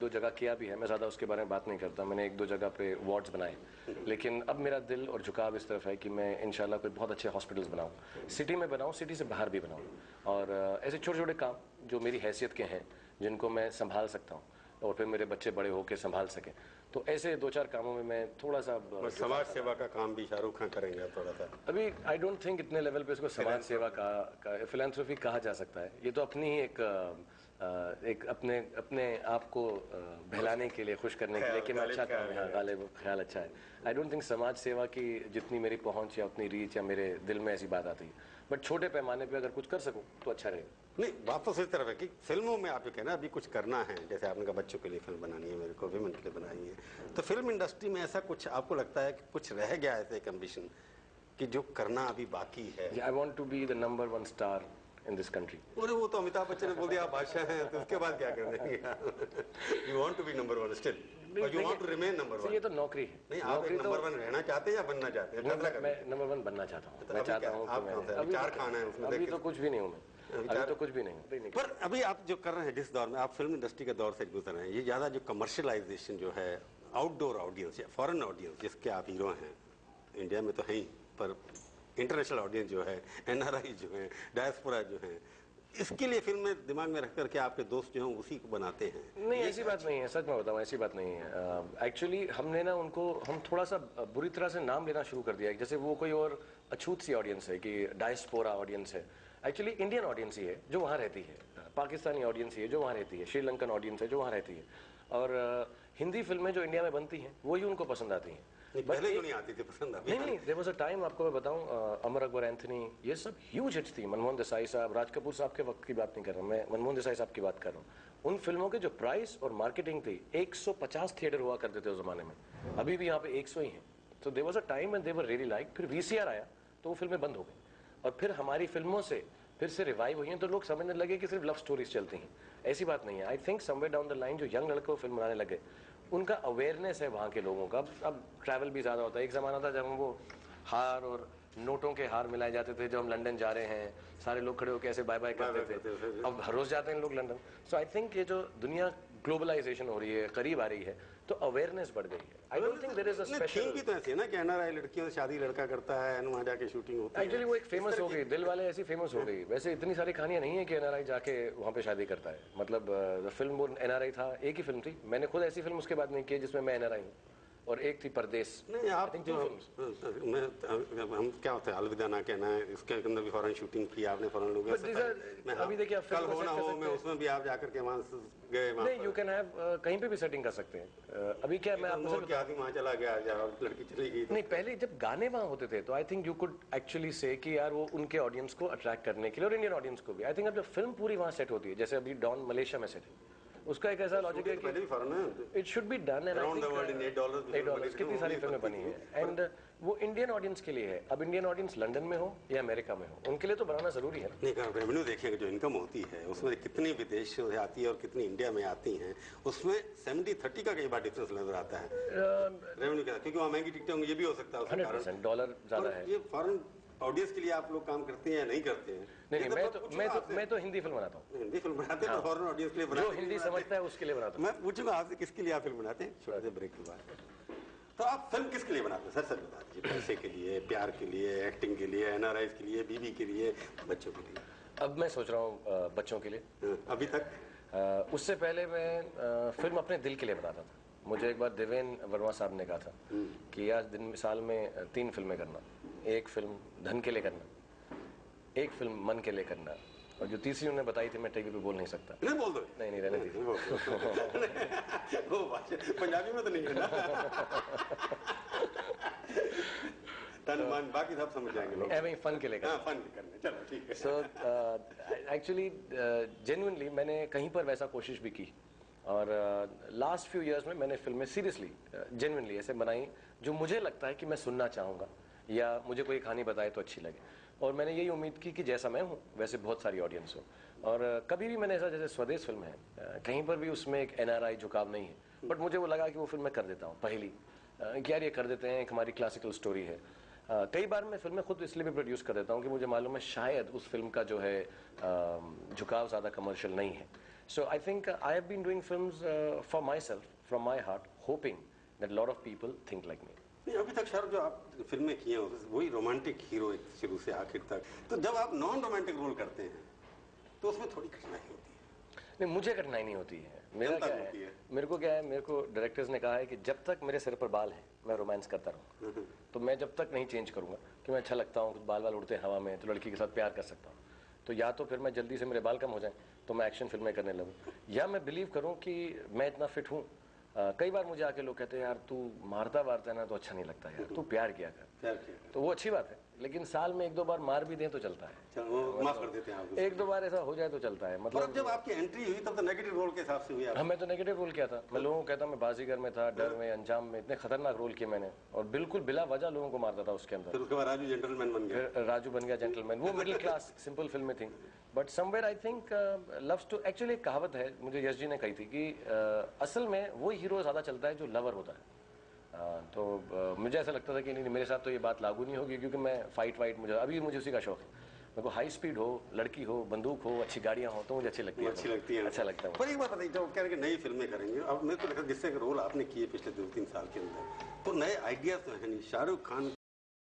दो जगह किया भी है, मैं ज़्यादा उसके बारे में बात नहीं करता। मैंने एक दो जगह पे वार्ड्स बनाए, लेकिन अब मेरा दिल और झुकाव इस तरफ है कि मैं इंशाल्लाह कोई बहुत अच्छे हॉस्पिटल्स बनाऊँ, सिटी में बनाऊँ, सिटी से बाहर भी बनाऊँ, और ऐसे छोटे छोटे काम जो मेरी हैसियत के हैं, जिनको मैं संभाल सकता हूँ और फिर मेरे बच्चे बड़े होकर संभाल सकें। तो ऐसे दो चार कामों में मैं थोड़ा सा समाज सेवा का काम भी शाहरुख खान करेंगे थोड़ा सा। अभी आई डोंट थिंक इतने लेवल पे इसको समाज सेवा का फिलैंथ्रोपी कहा जा सकता है। ये तो अपनी ही एक अपने अपने आप को बहलाने के लिए, खुश करने के लिए कि मैं अच्छा काम है, गालिब ख्याल अच्छा है। आई डोंट थिंक समाज सेवा की जितनी मेरी पहुंच या उतनी रीच या मेरे दिल में ऐसी बात आती है। बट छोटे पैमाने पे अगर कुछ कर सकूं तो अच्छा रहेगा। नहीं, बात तो इस तरफ है कि फिल्मों में आप ये कहना अभी कुछ करना है, जैसे आपने कहा बच्चों के लिए फिल्म बनानी है, मेरे को विमेन के लिए बनानी है, तो फिल्म इंडस्ट्री में ऐसा कुछ आपको लगता है कि कुछ रह गया ऐसे एक एम्बिशन कि जो करना अभी बाकी है? I want to be the number 1 star in this country. अरे वो तो अमिताभ बच्चन ने बोल दिया आप बादशाह हैं, तो उसके बाद क्या कर देंगे? You want to be number 1 still, और you want to remain number 1। ये तो नौकरी है। नहीं, आप नंबर 1 रहना चाहते हैं या बनना चाहते हैं? मैं नंबर 1 बनना चाहता हूँ। मैं चाहता हूँ कि अभी चार खाना है उसमें, अभी तो कुछ भी नहीं हूँ मैं, अभी तो कुछ भी नहीं। पर अभी आप जो कर रहे हैं, जिस दौर में आप फिल्म इंडस्ट्री के दौर से गुजर रहे हैं, ये ज्यादा जो कमर्शियलाइजेशन जो है, आउटडोर ऑडियंस या फॉरेन ऑडियंस जिसके आप हीरो हैं, इंडिया में तो है ही, पर इंटरनेशनल ऑडियंस जो है, एनआरआई जो है, डायस्पोरा जो है, इसके लिए फिल्म में दिमाग में रख करके आपके दोस्त जो हैं उसी को बनाते हैं? नहीं, ऐसी बात नहीं है, सच में बताऊं, ऐसी बात नहीं है। एक्चुअली हमने ना उनको हम थोड़ा सा बुरी तरह से नाम लेना शुरू कर दिया है, जैसे वो कोई और अछूत सी ऑडियंस है कि डायस्पोरा ऑडियंस है। एक्चुअली इंडियन ऑडियंस ही है जो वहाँ रहती है, पाकिस्तानी ऑडियंस ही है जो वहाँ रहती है, श्रीलंकन ऑडियंस है जो वहाँ रहती है, और हिंदी फिल्में जो इंडिया में बनती हैं वही उनको पसंद आती हैं। पहले क्यों नहीं आती थी पसंद? नहीं, देयर वाज अ टाइम, आपको मैं बताऊं, अमर अकबर एंथनी, ये सब ह्यूज हिट्स थी। मनमोहन देसाई साहब, राज कपूर साहब के वक्त की बात नहीं कर रहा मैं, मनमोहन देसाई साहब की बात कर रहा हूँ। उन फिल्मों के जो प्राइस और मार्केटिंग थी, 150 थिएटर हुआ करते थे उस जमाने में, अभी भी यहाँ पे 100 ही हैं। तो there was a time and they were really like. फिर वीसीआर आया तो वो फिल्में बंद हो गई, और फिर हमारी फिल्मों से फिर से रिवाइव हुई हैं, तो लोग समझने लगे कि सिर्फ लव स्टोरीज चलती हैं। ऐसी बात नहीं है। I think somewhere down the line जो यंग लड़के को फिल्म बनाने लगे, उनका अवेयरनेस है वहाँ के लोगों का। अब ट्रैवल भी ज़्यादा होता है। एक ज़माना था जब हम वो हार और नोटों के हार मिलाए जाते थे, जब हम लंदन जा रहे हैं सारे लोग खड़े होकर ऐसे बाय बाय करते थे। अब हर रोज जाते हैं लोग लंदन। सो आई थिंक ये जो दुनिया ग्लोबलाइजेशन हो रही है, करीब आ रही है, तो अवेयरनेस बढ़ गई है। I don't think there is a special भी तो ऐसी है ना कि एनआरआई लड़कियों से शादी लड़का करता है, वहाँ जाके शूटिंग होती है। एक्चुअली वो एक फेमस हो गई, दिल वाले ऐसी फेमस हो गई। वैसे इतनी सारी कहानियां नहीं है कि एनआरआई जाके वहाँ पे शादी करता है। मतलब फिल्म वो एनआरआई था, एक ही फिल्म थी। मैंने खुद ऐसी फिल्म उसके बाद नहीं की जिसमें मैं एनआरआई हूँ, और एक थी परदेश। नहीं, आप जो हम क्या होता है अलविदा ना कहना है, इसके अंदर भी फॉरेन शूटिंग की आपने, फॉरेन लोग अभी देखिए कल होना हो मैं उसमें भी आप जाकर के वहाँ गए। नहीं, यू कैन हैव कहीं पे भी सेटिंग कर सकते हैं। अभी क्या मैं आपको क्या वहाँ चला गया, लड़की चली गई? नहीं, पहले जब गाने वहाँ होते थे तो I think you could actually से कि यार वो उनके ऑडियंस को अट्रैक्ट करने के लिए, और इंडियन ऑडियंस को भी। आई थिंक अब जब फिल्म पूरी वहाँ सेट होती है, जैसे अभी डॉन मलेशिया में सेट है, उसका एक ऐसा लॉजिक है कि it should be done and around the world in $8 कितनी सारी फिल्में बनी है, एंड वो इंडियन ऑडियंस के लिए है। अब इंडियन ऑडियंस लंदन में हो या अमेरिका में हो, उनके लिए तो बनाना जरूरी है। नहीं, रेवेन्यू देखेंगे जो इनकम होती है उसमें कितनी विदेश से आती है और कितनी इंडिया में आती हैं, उसमें 70-30 का कई बार डिफरेंस नजर आता है रेवेन्यू का, क्योंकि वहाँ महंगी टिकटें होंगी, ये भी हो सकता है। 100% डॉलर ज्यादा है। ये फॉरेन ऑडियंस के लिए आप लोग काम करते हैं या नहीं करते हैं? नहीं, मैं तो हिंदी फिल्म बनाता हूँ। हिंदी फिल्म बनाते हैं, फॉरेन ऑडियंस के लिए बनाते हैं, जो हिंदी समझता है उसके लिए बनाता हूँ। मैं पूछूंगा आपसे किसके लिए आप फिल्म बनाते हैं? छोटे ब्रेक के बाद। तो आप फिल्म किसके लिए बनाते हैं सर? सर बता दीजिए। पैसे के लिए, प्यार के लिए, एक्टिंग के लिए, एनआरआई के लिए, बीवी के लिए, बच्चों के लिए? अब मैं सोच रहा हूँ बच्चों के लिए। अभी तक? उससे पहले मैं फिल्म अपने दिल के लिए बनाता था। मुझे एक बार देवेंद्र वर्मा साहब ने कहा था कि आज दिन साल में 3 फिल्में करना। एक फिल्म धन के लिए करना, एक फिल्म मन के लिए करना, और जो तीसरी उन्होंने बताई थी मैं टीवी पे बोल नहीं सकता। नहीं बोल दो। नहीं रहने दीजिए। वो पंजाबी में तो नहीं है ना? तन मन बाकी सब समझ जाएंगे लोग। ऐसे ही फन के लिए करना। फन करने, चलो ठीक है। सो एक्चुअली जेन्युइनली मैंने कहीं पर वैसा कोशिश भी की, और लास्ट फ्यू इयर्स में मैंने फिल्में सीरियसली जेन्युइनली ऐसे बनाई जो मुझे लगता है कि मैं सुनना चाहूँगा, या मुझे कोई कहानी बताए तो अच्छी लगे। और मैंने यही उम्मीद की कि जैसा मैं हूँ वैसे बहुत सारी ऑडियंस हो। और कभी भी मैंने ऐसा, जैसे स्वदेश फिल्म है, कहीं पर भी उसमें एक एनआरआई झुकाव नहीं है, बट मुझे वो लगा कि वो फिल्म मैं कर देता हूँ पहली, कि यार ये कर देते हैं, एक हमारी क्लासिकल स्टोरी है। कई बार मैं फिल्में खुद इसलिए भी प्रोड्यूस कर देता हूँ कि मुझे मालूम है शायद उस फिल्म का जो है झुकाव ज़्यादा कमर्शियल नहीं है, So I think I have been doing films for myself, from my heart, hoping that a lot of people think like me. नहीं, अभी तक शाहरुख जो आप फिल्में किए हैं वही रोमांटिक हीरो शुरू से आखिर तक, तो जब आप नॉन रोमांटिक रोल करते हैं तो उसमें थोड़ी कठिनाई होती है। नहीं, मुझे कठिनाई नहीं होती है। मेरा क्या है, मेरे को क्या है, मेरे को डायरेक्टर्स ने कहा है कि जब तक मेरे सिर पर बाल है मैं रोमांस करता रहूँ। तो मैं जब तक नहीं चेंज करूँगा कि मैं अच्छा लगता हूँ, कुछ बाल बाल उड़ते हैं हवा में, तो लड़की के साथ प्यार कर सकता हूँ, तो या तो फिर मैं जल्दी से मेरे बाल कम हो जाएं तो मैं एक्शन फिल्में करने लगूँ, या मैं बिलीव करूँ कि मैं इतना फिट हूँ। कई बार मुझे आके लोग कहते हैं यार तू मारता वारता है ना तो अच्छा नहीं लगता यार, तू प्यार किया कर। तो वो अच्छी बात है, लेकिन साल में 1-2 बार मार भी दें तो चलता है, माफ कर देते हैं आप। 1-2 बार ऐसा हो जाए तो चलता है। मतलब जब आपकी एंट्री हुई तब तो नेगेटिव रोल के हिसाब से हुई। हाँ, मैं तो नेगेटिव रोल किया था। मैं लोगों को कहता मैं बाजीगर में था, डर में, अंजाम में, इतने खतरनाक रोल किए मैंने, और बिल्कुल बिला वजह लोगों को मारता था उसके अंदर। फिर उसके बाद राजू जेंटलमैन बन गया। फिर राजू बन गया जेंटलमैन, वो मिडिल क्लास सिंपल फिल्में थी। But somewhere I think loves to, actually एक कहावत है मुझे यश जी ने कही थी कि असल में वो हीरो ज़्यादा चलता है जो लवर होता है। तो मुझे ऐसा लगता था कि नहीं, मेरे साथ तो ये बात लागू नहीं होगी, क्योंकि मैं फाइट मुझे अभी मुझे उसी का शौक है। मेरे को हाई स्पीड हो, लड़की हो, बंदूक हो, अच्छी गाड़ियाँ हो तो मुझे अच्छी लगती है। अच्छा लगता है। पर एक बात बताइए, जब कह रहे हैं कि नई फिल्में करेंगे, अब मेरे को लगता है जिससे रोल आपने किए पिछले 2-3 साल के अंदर, तो नए आइडियाज तो है नहीं। शाहरुख खान